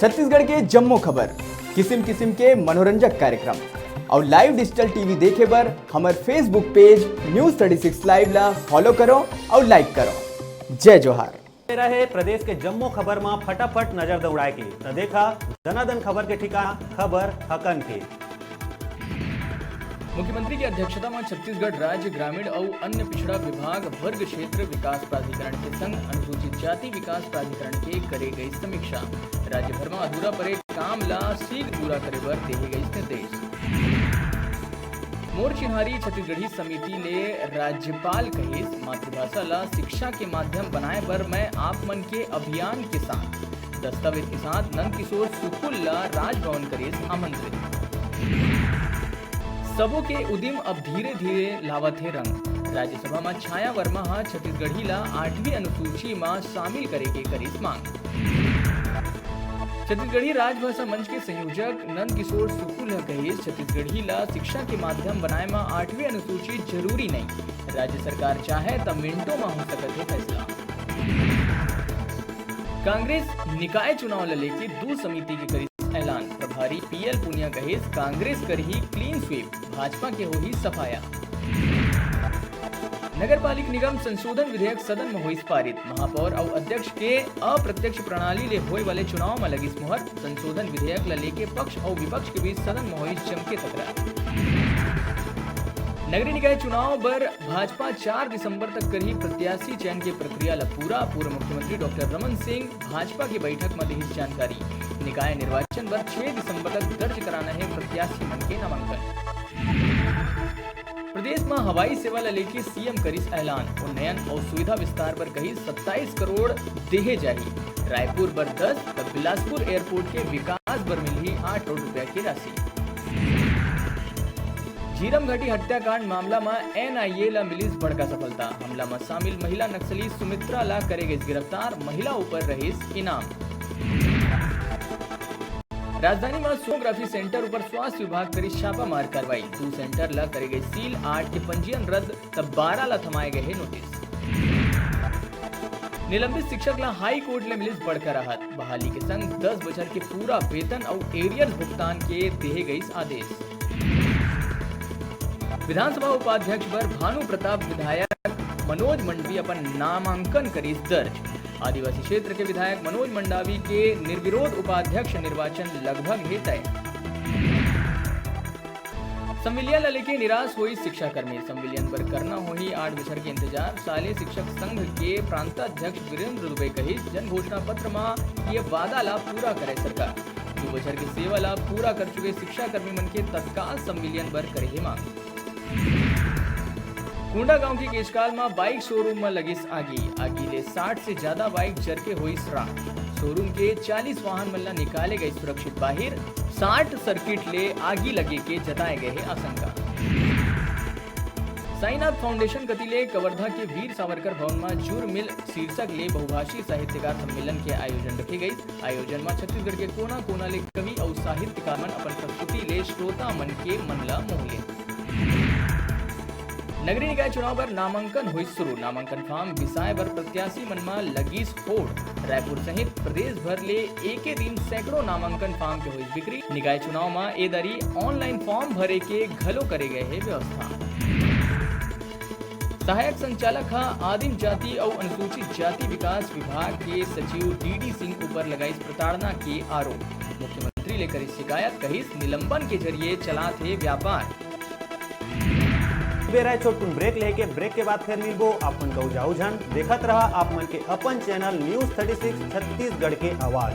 छत्तीसगढ़ के जम्मो खबर, किस्म किस्म के मनोरंजक कार्यक्रम और लाइव डिजिटल टीवी देखे बर हमार फेसबुक पेज न्यूज़ 36 लाइव ला फॉलो करो और लाइक करो। जय जोहार। रहे प्रदेश के जम्मो खबर में फटाफट नजर दौड़ाए के तो देखा दनादन खबर के ठिकाना खबर हकन के। मुख्यमंत्री की अध्यक्षता में छत्तीसगढ़ राज्य ग्रामीण और अन्य पिछड़ा विभाग वर्ग क्षेत्र विकास प्राधिकरण के संग अनुसूचित जाति विकास प्राधिकरण के करे गई समीक्षा। राज्य भर में अधूरा पड़े काम ला शीघ्र पूरा करे बर देहे गई निर्देश। मोर चिन्हारी छत्तीसगढ़ी समिति ने राज्यपाल कहिस मातृभाषा ला शिक्षा के माध्यम बनाए बर मैं आप मन के अभियान के साथ दस्तावेज के साथ नंद किशोर सुकुल ला राजभवन करेस आमंत्रित। सबों के उद्यम अब धीरे धीरे लावत है रंग। राज्यसभा में छाया वर्मा हा छत्तीसगढ़ी ला 8वीं अनुसूची में शामिल करे के करीस मांग। छत्तीसगढ़ी राजभाषा मंच के संयोजक नंद किशोर सुकुल कहिस छत्तीसगढ़ी ला शिक्षा के माध्यम बनाए में 8वीं अनुसूची जरूरी नहीं, राज्य सरकार चाहे तब मिनटों में हो सकत है फैसला। कांग्रेस निकाय चुनाव ला लेके दो समिति के करीस ऐलान। प्रभारी पीएल पुनिया कहिस कांग्रेस कर ही क्लीन स्वीप, भाजपा के हो ही सफाया। नगर पालिक निगम संशोधन विधेयक सदन में हुई पारित। महापौर और अध्यक्ष के अप्रत्यक्ष प्रणाली ले होए वाले चुनाव में लगी मुहर। संशोधन विधेयक ला लेके पक्ष और विपक्ष के बीच सदन में हुई जमके तकरार। नगरीय निकाय चुनाव पर भाजपा 4 दिसंबर तक करी प्रत्याशी चयन की प्रक्रिया ला पूरा। पूर्व मुख्यमंत्री डॉक्टर रमन सिंह भाजपा की बैठक में दी जानकारी। निकाय निर्वाचन पर 6 दिसंबर तक दर्ज कराना है प्रत्याशी मन के नामांकन। प्रदेश में हवाई सेवा ला लेके सीएम करिस ऐलान। उन्नयन और सुविधा विस्तार पर कही 27 करोड़ देहे जाही। रायपुर पर 10 तब बिलासपुर एयरपोर्ट के विकास पर मिली 8 करोड़ रुपया की राशि। झीरम घाटी हत्याकांड मामला में एनआईए ला मिली बड़का सफलता। हमला में शामिल महिला नक्सली सुमित्रा ला करे गई गिरफ्तार। महिला ऊपर रहीस इनाम। राजधानी में सोनोग्राफी सेंटर ऊपर स्वास्थ्य विभाग करी छापामार कार्रवाई। 2 सेंटर ला करे गई सील, 8 के पंजीयन रद्द तब 12 ला थमाए गए नोटिस। निलंबित शिक्षक ला हाई कोर्ट ने मिली बड़का राहत। बहाली के संग 10 बछर के पूरा वेतन और एरियर्स भुगतान के देहे गई आदेश। विधानसभा उपाध्यक्ष पर भानु प्रताप विधायक मनोज मंडावी अपन नामांकन करीस दर्ज। आदिवासी क्षेत्र के विधायक मनोज मंडावी के निर्विरोध उपाध्यक्ष निर्वाचन लगभग है तय। संविलियन ला लेके निराश हुई शिक्षाकर्मी। संविलियन पर करना हुई 8 बछर के इंतजार। शालेय शिक्षक संघ के प्रांताध्यक्ष वीरेंद्र दुबे कही जन घोषणा पत्र में ये वादा ला पूरा करे सरकार। 2 बछर की सेवा ला पूरा कर चुके शिक्षाकर्मी मन के तत्काल संविलियन पर करे मांग। कुंडा गांव के केशकाल में बाइक शोरूम में लगिस आगी ले 60 से ज्यादा बाइक जर के हुई राख। शोरूम के 40 वाहन मल्ला निकाले गए सुरक्षित बाहर। 60 सर्किट ले आगी लगे के जताए गए है आशंका। साईनाथ फाउंडेशन कतिले कवर्धा के वीर सावरकर भवन में जूर मिल शीर्षक ले बहुभाषी साहित्यकार सम्मेलन के आयोजन रखे गई। आयोजन में छत्तीसगढ़ के कोना कोना ले कवि और साहित्यकार मन अपन प्रस्तुति ले श्रोता मन के मनला मोहले। नगरीय निकाय चुनाव पर नामांकन हुई शुरू। नामांकन फॉर्म विसाय पर प्रत्याशी मन में लगीस होड़। रायपुर सहित प्रदेश भर ले एक दिन सैकड़ों नामांकन फॉर्म के हुई बिक्री। निकाय चुनाव में ए दरी ऑनलाइन फॉर्म भरे के घलो करे गए है व्यवस्था। सहायक संचालक आदिम जाति और अनुसूचित जाति विकास विभाग के सचिव डीडी सिंह ऊपर लगाई प्रताड़ना के आरोप। मुख्यमंत्री लेकर शिकायत कहिस निलंबन के जरिए चला थे व्यापार। बेरा छोटू ब्रेक लेके ब्रेक के बाद फिर मिलबो अपन गौ जाऊ झन देखत रहा आप मन के अपन चैनल न्यूज़ 36 छत्तीसगढ़ के आवाज।